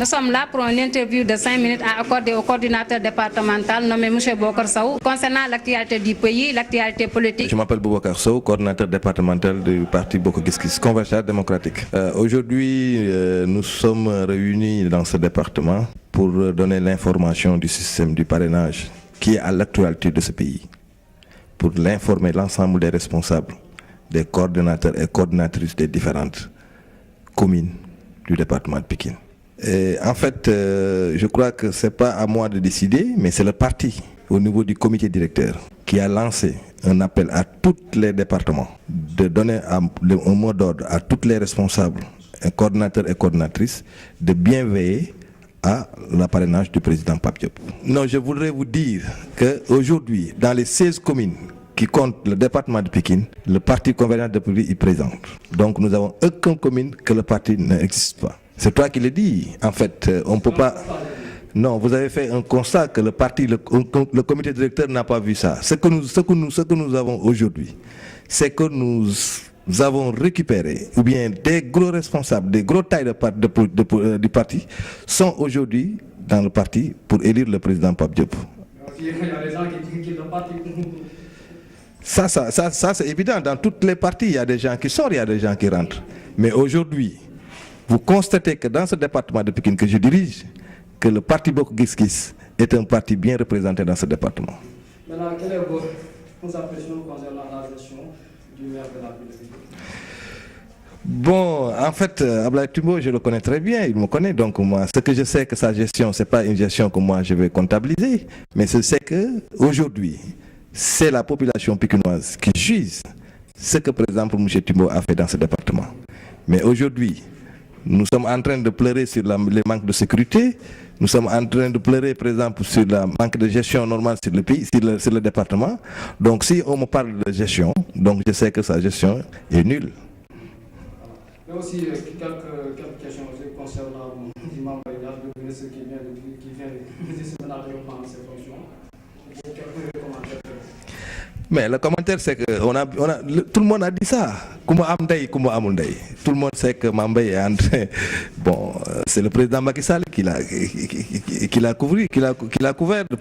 Nous sommes là pour une interview de 5 minutes à accorder au coordinateur départemental nommé M. Boubacar Sow concernant l'actualité du pays, l'actualité politique. Je m'appelle Boubacar Sow, coordinateur départemental du parti Boko Kiskis, Convergence démocratique. Aujourd'hui, nous sommes réunis dans ce département pour donner l'information du système du parrainage qui est à l'actualité de ce pays, pour l'informer l'ensemble des responsables, des coordinateurs et coordinatrices des différentes communes du département de Pikine. Et en fait, je crois que ce n'est pas à moi de décider, mais c'est le parti, au niveau du comité directeur, qui a lancé un appel à tous les départements de donner un mot d'ordre à tous les responsables, coordinateurs et coordinatrices, de bien veiller à le parrainage du président Pape Diop. Non, je voudrais vous dire qu'aujourd'hui, dans les 16 communes qui comptent le département de Pikine, le parti Convergence démocratique est présent. Donc nous n'avons aucune commune que le parti n'existe pas. C'est toi qui le dis. En fait, on ne peut pas... Non, vous avez fait un constat que le parti, le comité directeur n'a pas vu ça. Ce que nous avons aujourd'hui, c'est que nous avons récupéré, ou bien des gros responsables, des gros tailles du parti, sont aujourd'hui dans le parti pour élire le président Pape Diop. Il y a des gens qui quittent le parti. Ça c'est évident. Dans toutes les parties, il y a des gens qui sortent, il y a des gens qui rentrent. Mais aujourd'hui, vous constatez que dans ce département de Pikine que je dirige, que le parti Boko Kiskis est un parti bien représenté dans ce département. Maintenant, quelle est vos impressions concernant la gestion du maire de la ville? Bon, en fait, Ablaye Timbo, je le connais très bien, il me connaît, donc moi, ce que je sais que sa gestion, ce n'est pas une gestion que moi je vais comptabiliser, mais je sais qu'aujourd'hui, c'est la population pikinoise qui juge ce que, par exemple, M. Timbo a fait dans ce département. Mais aujourd'hui, nous sommes en train de pleurer sur le manque de sécurité, nous sommes en train de pleurer, par exemple, sur le manque de gestion normale sur le pays, sur le département. Donc, si on me parle de gestion, donc je sais que sa gestion est nulle. Mais aussi, quelques questions concernant l'imam Baïda, le ministre qui vient de disciplinaire prendre ses fonctions. Quelques commentaires. Mais le commentaire, c'est que tout le monde a dit ça. Tout le monde sait que Mambay est en train... Bon, c'est le président Macky Sall qui l'a couvert,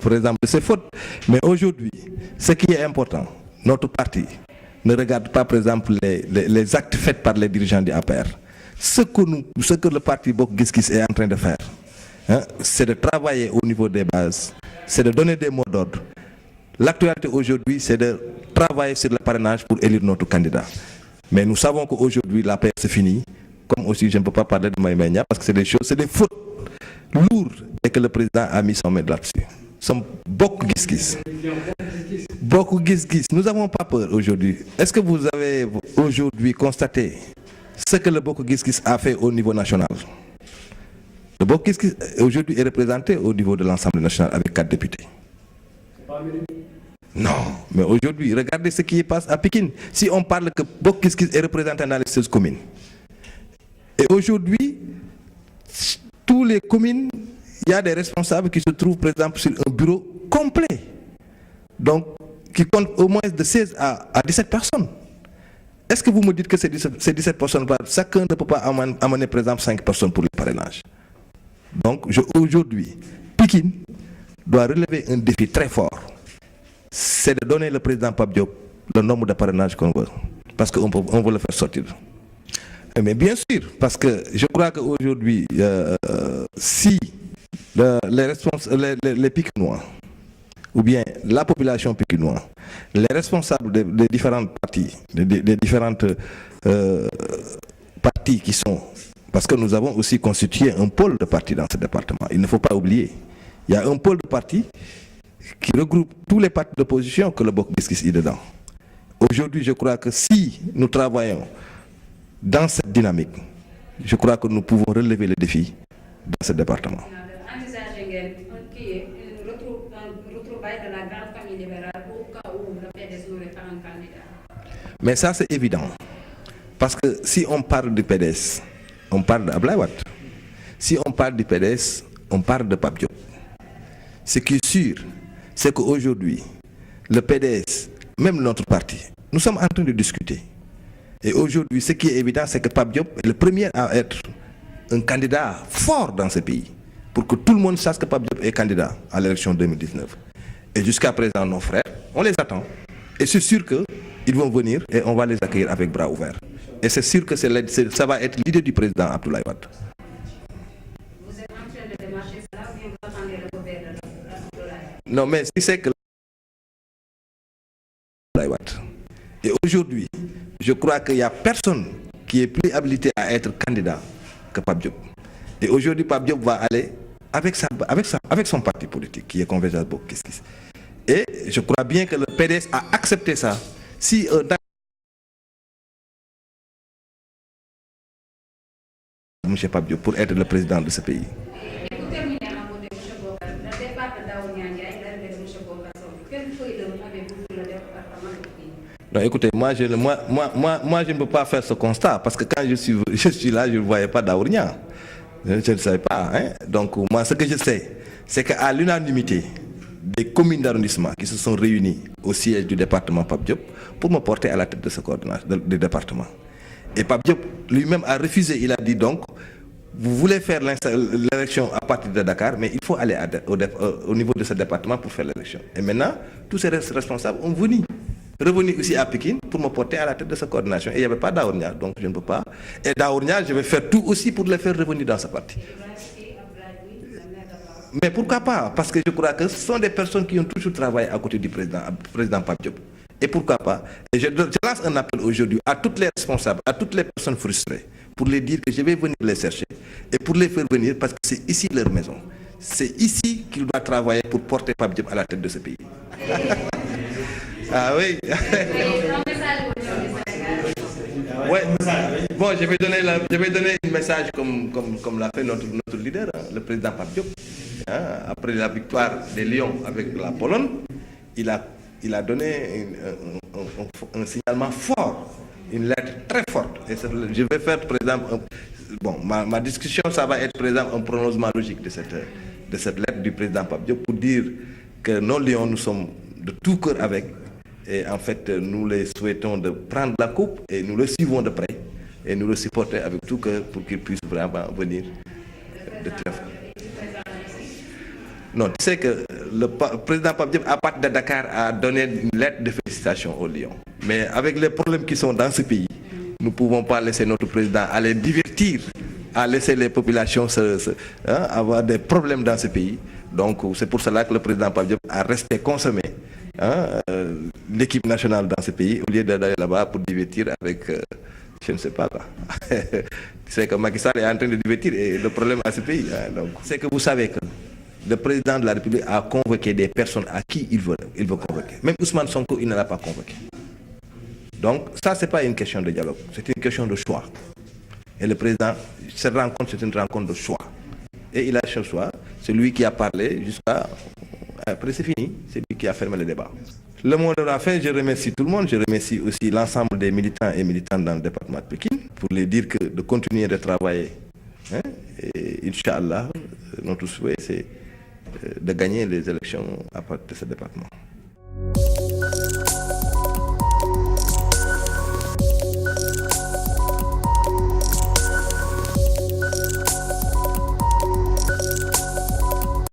par exemple, de ses fautes. Mais aujourd'hui, ce qui est important, notre parti ne regarde pas, par exemple, les actes faits par les dirigeants du APR. Ce que le parti Boko Kiskis est en train de faire, c'est de travailler au niveau des bases, c'est de donner des mots d'ordre. L'actualité aujourd'hui, c'est de travailler sur le parrainage pour élire notre candidat. Mais nous savons qu'aujourd'hui, la paix c'est fini. Comme aussi, je ne peux pas parler de Maïmenia parce que c'est des choses, c'est des fautes lourdes et que le président a mis son main là-dessus. Son Boko Kiskis. Boko Kiskis. Nous n'avons pas peur aujourd'hui. Est-ce que vous avez aujourd'hui constaté ce que le Boko Kiskis a fait au niveau national? Le Boko Kiskis aujourd'hui est représenté au niveau de l'Assemblée nationale avec 4 députés. Non, mais aujourd'hui, regardez ce qui se passe à Pikine. Si on parle que Boko Kiskis est représenté dans les 16 communes. Et aujourd'hui, tous les communes, il y a des responsables qui se trouvent, par exemple, sur un bureau complet. Donc, qui compte au moins de 16 à 17 personnes. Est-ce que vous me dites que ces 17 personnes, chacun ne peut pas amener, par exemple, 5 personnes pour le parrainage? Donc, aujourd'hui, Pikine doit relever un défi très fort. C'est de donner le président Pape Diop le nombre de parrainages qu'on veut. Parce qu'on veut le faire sortir. Mais bien sûr, parce que je crois qu'aujourd'hui, si les Pikinois, ou bien la population pikinoise, les responsables des différentes parties, des différentes partis qui sont... Parce que nous avons aussi constitué un pôle de partis dans ce département. Il ne faut pas oublier. Il y a un pôle de partis qui regroupe tous les partis d'opposition que le Boko Kiskis est dedans. Aujourd'hui, je crois que si nous travaillons dans cette dynamique, je crois que nous pouvons relever les défis dans ce département. Envisagez un retrouvaille de la grande famille libérale au cas où le PDS n'aurait pas un candidat. Mais ça, c'est évident. Parce que si on parle du PDS, on parle d'Ablaye Wade. Si on parle du PDS, on parle de Pape Diop. Ce qui est sûr, c'est qu'aujourd'hui, le PDS, même notre parti, nous sommes en train de discuter. Et aujourd'hui, ce qui est évident, c'est que Pape Diop est le premier à être un candidat fort dans ce pays, pour que tout le monde sache que Pape Diop est candidat à l'élection 2019. Et jusqu'à présent, nos frères, on les attend. Et c'est sûr qu'ils vont venir et on va les accueillir avec bras ouverts. Et c'est sûr que ça va être l'idée du président Abdoulaye Wade. Vous êtes en train de démarcher cela ou bien vous attendez le gouvernement d'Abdoulaye? Non, mais si c'est que et aujourd'hui, je crois qu'il n'y a personne qui est plus habilité à être candidat que Pape Diop. Et aujourd'hui, Pape Diop va aller avec son parti politique, qui est Convergence Bokk Gis Gis. Et je crois bien que le PDS a accepté ça. Si M. Pape Diop pour être le président de ce pays. Et pour terminer en mot de M. Bokar, le départ de Daouda Ndiaye, l'arrivée de M. Bokar Sow, quelle feuille de route avez-vous pour le département de pays? Non, écoutez, moi je ne peux pas faire ce constat parce que quand je suis là, je ne voyais pas Daouda Ndiaye. Je ne savais pas. Hein? Donc moi, ce que je sais, c'est qu'à l'unanimité des communes d'arrondissement qui se sont réunies au siège du département Pape Diop pour me porter à la tête de ce coordination du département. Et Pape Diop lui-même a refusé. Il a dit donc, vous voulez faire l'élection à partir de Dakar, mais il faut aller au niveau de ce département pour faire l'élection. Et maintenant, tous ces responsables ont revenu ici à Pékin pour me porter à la tête de cette coordination. Et il n'y avait pas Daouda Ndiaye, donc je ne peux pas. Et Daouda Ndiaye, je vais faire tout aussi pour les faire revenir dans ce parti. Mais pourquoi pas? Parce que je crois que ce sont des personnes qui ont toujours travaillé à côté du président Pape Diop. Et pourquoi pas? Et je lance un appel aujourd'hui à toutes les responsables, à toutes les personnes frustrées, pour les dire que je vais venir les chercher et pour les faire venir parce que c'est ici leur maison. C'est ici qu'ils doivent travailler pour porter Pape Diop à la tête de ce pays. Ah oui. Ouais. Bon, je vais donner un message comme l'a fait notre leader, hein, le président Pape Diop. Hein, après la victoire des Lions avec la Pologne, il a donné un signalement fort, une lettre très forte. Et je vais faire, par exemple, ma discussion, ça va être, par exemple, un prononcement logique de cette lettre du président Pape Diop pour dire que nos Lions, nous sommes de tout cœur avec. Et en fait, nous les souhaitons de prendre la coupe et nous le suivons de près et nous le supporter avec tout cœur pour qu'ils puissent vraiment venir de très fort. Non, tu sais que le président Pape Diop, à partir de Dakar, a donné une lettre de félicitations aux Lions. Mais avec les problèmes qui sont dans ce pays, nous ne pouvons pas laisser notre président aller divertir, à laisser les populations avoir des problèmes dans ce pays. Donc c'est pour cela que le président Pape Diop a resté consommé l'équipe nationale dans ce pays au lieu d'aller là-bas pour divertir avec, je ne sais pas quoi. Tu sais que Macky Sall est en train de divertir et le problème à ce pays. Hein, donc c'est que vous savez que le président de la République a convoqué des personnes à qui il veut convoquer. Même Ousmane Sonko, il ne l'a pas convoqué. Donc ça, ce n'est pas une question de dialogue, c'est une question de choix. Et le président, cette rencontre, c'est une rencontre de choix. Et il a fait le choix, c'est lui qui a parlé jusqu'à... Après c'est fini, c'est lui qui a fermé le débat. Le mot de la fin, je remercie tout le monde, je remercie aussi l'ensemble des militants et militantes dans le département de Pékin pour les dire que de continuer de travailler. Hein, et Inch'Allah, notre souhait c'est de gagner les élections à partir de ce département.